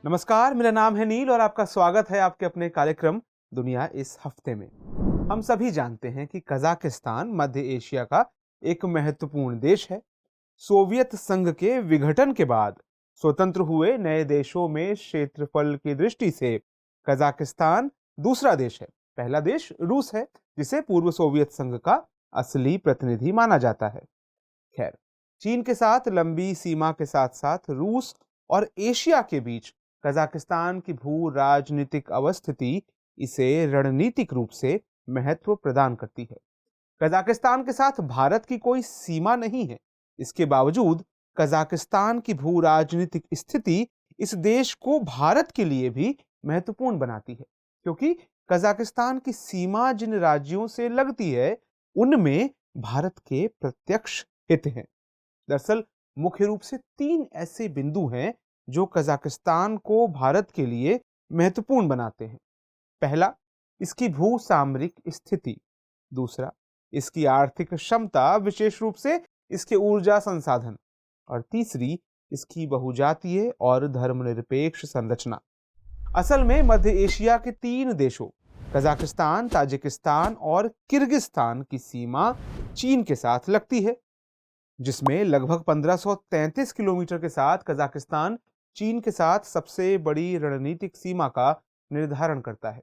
नमस्कार, मेरा नाम है नील और आपका स्वागत है आपके अपने कार्यक्रम दुनिया इस हफ्ते में। हम सभी जानते हैं कि कजाकिस्तान मध्य एशिया का एक महत्वपूर्ण देश है। सोवियत संघ के विघटन के बाद स्वतंत्र हुए नए देशों में क्षेत्रफल की दृष्टि से कजाकिस्तान दूसरा देश है। पहला देश रूस है, जिसे पूर्व सोवियत संघ का असली प्रतिनिधि माना जाता है। खैर, चीन के साथ लंबी सीमा के साथ साथ रूस और एशिया के बीच कजाकिस्तान की भू राजनीतिक अवस्थिति इसे रणनीतिक रूप से महत्व प्रदान करती है। कजाकिस्तान के साथ भारत की कोई सीमा नहीं है। इसके बावजूद कजाकिस्तान की भू राजनीतिक स्थिति इस देश को भारत के लिए भी महत्वपूर्ण बनाती है, क्योंकि कजाकिस्तान की सीमा जिन राज्यों से लगती है उनमें भारत के प्रत्यक्ष हित हैं। दरअसल मुख्य रूप से तीन ऐसे बिंदु हैं जो कजाकिस्तान को भारत के लिए महत्वपूर्ण बनाते हैं। पहला, इसकी भू सामरिक स्थिति। दूसरा, इसकी आर्थिक क्षमता, विशेष रूप से इसके ऊर्जा संसाधन। और तीसरी, इसकी बहुजातीय और धर्मनिरपेक्ष संरचना। असल में मध्य एशिया के तीन देशों कजाकिस्तान, ताजिकिस्तान और किर्गिस्तान की सीमा चीन के साथ लगती है, जिसमें लगभग 1533 किलोमीटर के साथ कजाकिस्तान चीन के साथ सबसे बड़ी रणनीतिक सीमा का निर्धारण करता है।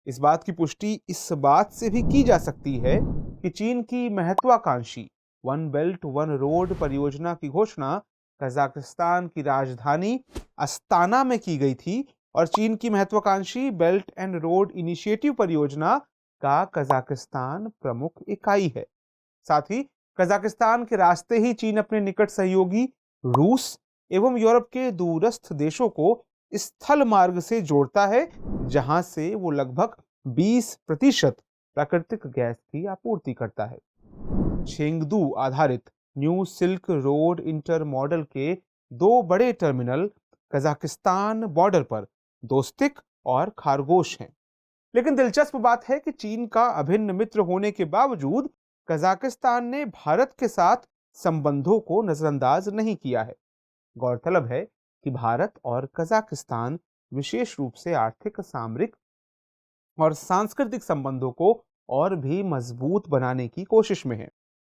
इस बात की पुष्टि इस बात से भी की जा सकती है कि चीन की महत्वाकांक्षी वन बेल्ट वन रोड परियोजना की घोषणा कजाकिस्तान की राजधानी अस्ताना में की गई थी और चीन की महत्वाकांक्षी बेल्ट एंड रोड इनिशिएटिव परियोजना का कजाकिस्तान प्रमुख इकाई है। साथ ही कजाकिस्तान के रास्ते ही चीन अपने निकट सहयोगी रूस एवं यूरोप के दूरस्थ देशों को स्थल मार्ग से जोड़ता है, जहां से वो लगभग 20% प्राकृतिक गैस की आपूर्ति करता है। चेंगदू आधारित new silk road inter model के दो बड़े टर्मिनल कजाकिस्तान बॉर्डर पर दोस्तिक और खारगोश हैं। लेकिन दिलचस्प बात है कि चीन का अभिन्न मित्र होने के बावजूद कजाकिस्तान ने भारत के साथ संबंधों को नजरअंदाज नहीं किया है। गौरतलब है कि भारत और कजाकिस्तान विशेष रूप से आर्थिक, सामरिक और सांस्कृतिक संबंधों को और भी मजबूत बनाने की कोशिश में है।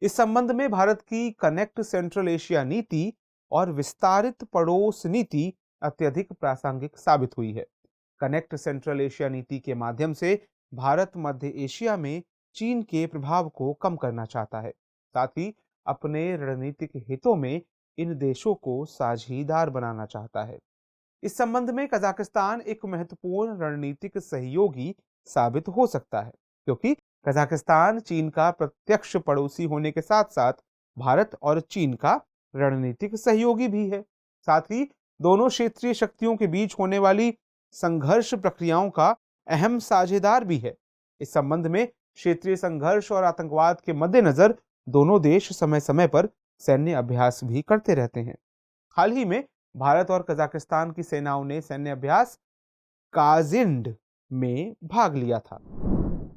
इस संबंध में भारत की कनेक्ट सेंट्रल एशिया नीति और विस्तारित पड़ोस नीति अत्यधिक प्रासंगिक साबित हुई है। कनेक्ट सेंट्रल एशिया नीति के माध्यम से भारत मध्य एशिया में चीन के प्रभाव को कम करना चाहता है, साथ ही अपने रणनीतिक हितों में इन देशों को साझीदार बनाना चाहता है। इस संबंध में कजाकिस्तान एक महत्वपूर्ण रणनीतिक सहयोगी साबित हो सकता है, क्योंकि कजाकिस्तान चीन का प्रत्यक्ष पड़ोसी होने के साथ साथ भारत और चीन का रणनीतिक सहयोगी भी है। साथ ही दोनों क्षेत्रीय शक्तियों के बीच होने वाली संघर्ष प्रक्रियाओं का अहम साझेदार भी है। इस संबंध में क्षेत्रीय संघर्ष और आतंकवाद के मद्देनजर दोनों देश समय समय पर सैन्य अभ्यास भी करते रहते हैं। हाल ही में भारत और कजाकिस्तान की सेनाओं ने सैन्य अभ्यास काजिंड में भाग लिया था,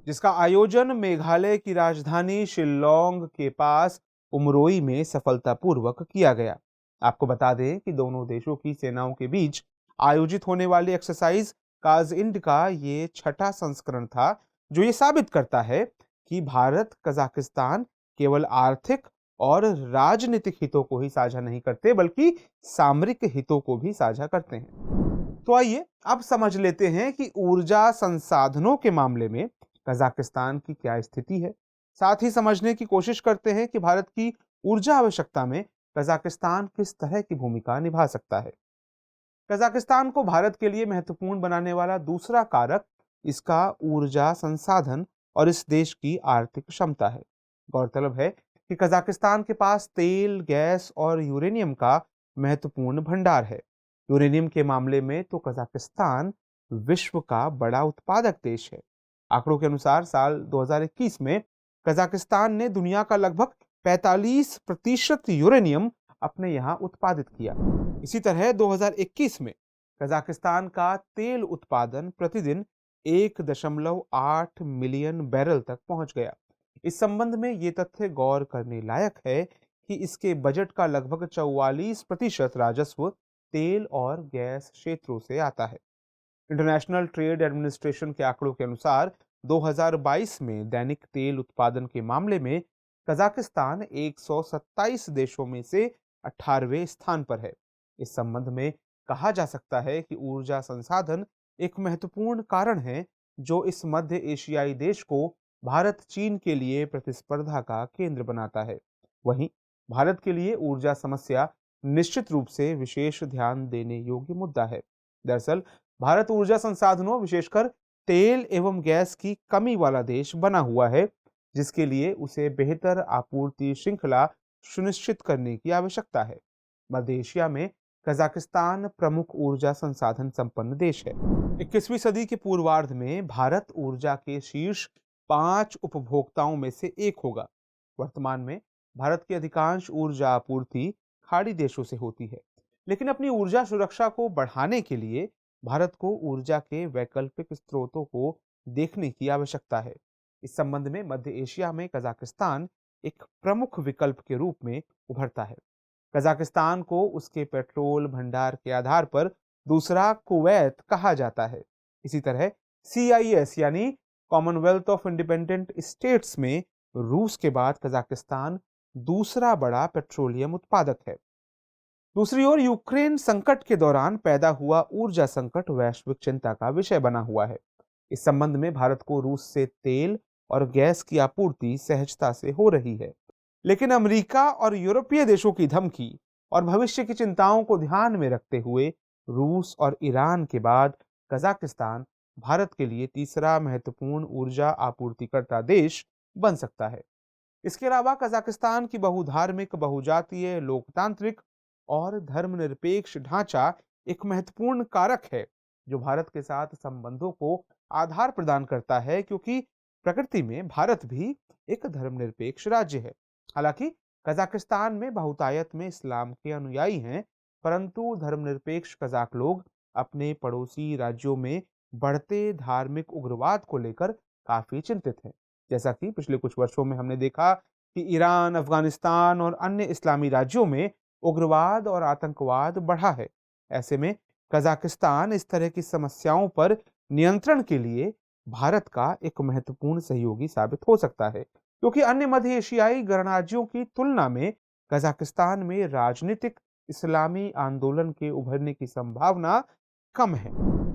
जिसका आयोजन मेघालय की राजधानी शिल्लोंग के पास उमरोई में सफलतापूर्वक किया गया। आपको बता दें कि दोनों देशों की सेनाओं के बीच आयोजित होने वाली एक्सरसाइज काजिंड का ये छठा संस्करण था, जो ये साबित करता है कि भारत कजाकिस्तान केवल आर्थिक और राजनीतिक हितों को ही साझा नहीं करते, बल्कि सामरिक हितों को भी साझा करते हैं। तो आइए अब समझ लेते हैं कि ऊर्जा संसाधनों के मामले में कजाकिस्तान की क्या स्थिति है। साथ ही समझने की कोशिश करते हैं कि भारत की ऊर्जा आवश्यकता में कजाकिस्तान किस तरह की भूमिका निभा सकता है। कजाकिस्तान को भारत के लिए महत्वपूर्ण बनाने वाला दूसरा कारक इसका ऊर्जा संसाधन और इस देश की आर्थिक क्षमता है। गौरतलब है कि कजाकिस्तान के पास तेल, गैस और यूरेनियम का महत्वपूर्ण भंडार है। यूरेनियम के मामले में तो कजाकिस्तान विश्व का बड़ा उत्पादक देश है। आंकड़ों के अनुसार साल 2021 में कजाकिस्तान ने दुनिया का लगभग 45% यूरेनियम अपने यहाँ उत्पादित किया। इसी तरह 2021 में कजाकिस्तान का तेल उत्पादन प्रतिदिन 1.8 मिलियन बैरल तक पहुंच गया। इस संबंध में ये तथ्य गौर करने लायक है कि इसके बजट का लगभग 44% राजस्व तेल और गैस क्षेत्रों से आता है। इंटरनेशनल ट्रेड एडमिनिस्ट्रेशन के आंकड़ों के अनुसार 2022 में दैनिक तेल उत्पादन के मामले में कजाकिस्तान 127 देशों में से 18वें स्थान पर है। इस संबंध में कहा जा सकता है कि ऊर्जा संसाधन एक महत्वपूर्ण कारण है जो इस मध्य एशियाई देश को भारत चीन के लिए प्रतिस्पर्धा का केंद्र बनाता है। वहीं भारत के लिए ऊर्जा समस्या निश्चित रूप से विशेष ध्यान देने योग्य मुद्दा है। दरअसल भारत ऊर्जा संसाधनों विशेषकर तेल एवं गैस की कमी वाला देश बना हुआ है, जिसके लिए उसे बेहतर आपूर्ति श्रृंखला सुनिश्चित करने की आवश्यकता है। मध्य एशिया में कजाकिस्तान प्रमुख ऊर्जा संसाधन संपन्न देश है। 21वीं सदी के पूर्वार्ध में भारत ऊर्जा के शीर्ष 5 उपभोक्ताओं में से एक होगा। वर्तमान में भारत की अधिकांश ऊर्जा आपूर्ति खाड़ी देशों से होती है, लेकिन अपनी ऊर्जा सुरक्षा को बढ़ाने के लिए भारत को ऊर्जा के वैकल्पिक स्रोतों को देखने की आवश्यकता है। इस संबंध में मध्य एशिया में कजाकिस्तान एक प्रमुख विकल्प के रूप में उभरता है। कजाकिस्तान को उसके पेट्रोल भंडार के आधार पर दूसरा कुवैत कहा जाता है। इसी तरह CIS यानी कॉमनवेल्थ ऑफ इंडिपेंडेंट स्टेट्स में रूस के बाद कजाकिस्तान दूसरा बड़ा पेट्रोलियम उत्पादक है। दूसरी ओर यूक्रेन संकट के दौरान पैदा हुआ ऊर्जा संकट वैश्विक चिंता का विषय बना हुआ है। इस संबंध में भारत को रूस से तेल और गैस की आपूर्ति सहजता से हो रही है, लेकिन अमेरिका और यूरोपीय देशों की धमकी और भविष्य की चिंताओं को ध्यान में रखते हुए रूस और ईरान के बाद कजाकिस्तान भारत के लिए तीसरा महत्वपूर्ण ऊर्जा आपूर्तिकर्ता देश बन सकता है। इसके अलावा कजाकिस्तान की बहुधार्मिक, बहुजातीय, लोकतांत्रिक और धर्मनिरपेक्ष ढांचा एक महत्वपूर्ण कारक है जो भारत के साथ संबंधों को आधार प्रदान करता है, क्योंकि प्रकृति में भारत भी एक धर्मनिरपेक्ष राज्य है। हालांकि कजाकिस्तान में बहुतायत में इस्लाम के अनुयायी हैं, परंतु धर्मनिरपेक्ष कजाक लोग अपने पड़ोसी राज्यों में बढ़ते धार्मिक उग्रवाद को लेकर काफी चिंतित हैं। जैसा कि पिछले कुछ वर्षों में हमने देखा कि ईरान, अफगानिस्तान और अन्य इस्लामी राज्यों में उग्रवाद और आतंकवाद बढ़ा है। ऐसे में कजाकिस्तान इस तरह की समस्याओं पर नियंत्रण के लिए भारत का एक महत्वपूर्ण सहयोगी साबित हो सकता है, क्योंकि अन्य मध्य एशियाई गणराज्यों की तुलना में कजाकिस्तान में राजनीतिक इस्लामी आंदोलन के उभरने की संभावना कम है।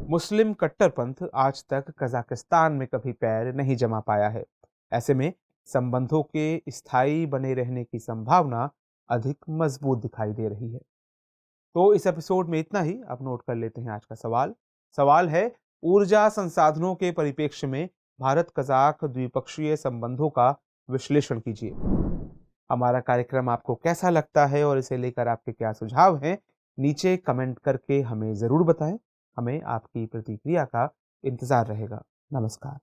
मुस्लिम कट्टरपंथ आज तक कजाकिस्तान में कभी पैर नहीं जमा पाया है। ऐसे में संबंधों के स्थायी बने रहने की संभावना अधिक मजबूत दिखाई दे रही है। तो इस एपिसोड में इतना ही। अब नोट कर लेते हैं आज का सवाल। सवाल है, ऊर्जा संसाधनों के परिप्रेक्ष्य में भारत कजाक द्विपक्षीय संबंधों का विश्लेषण कीजिए। हमारा कार्यक्रम आपको कैसा लगता है और इसे लेकर आपके क्या सुझाव हैं, नीचे कमेंट करके हमें जरूर बताएं। हमें आपकी प्रतिक्रिया का इंतजार रहेगा। नमस्कार।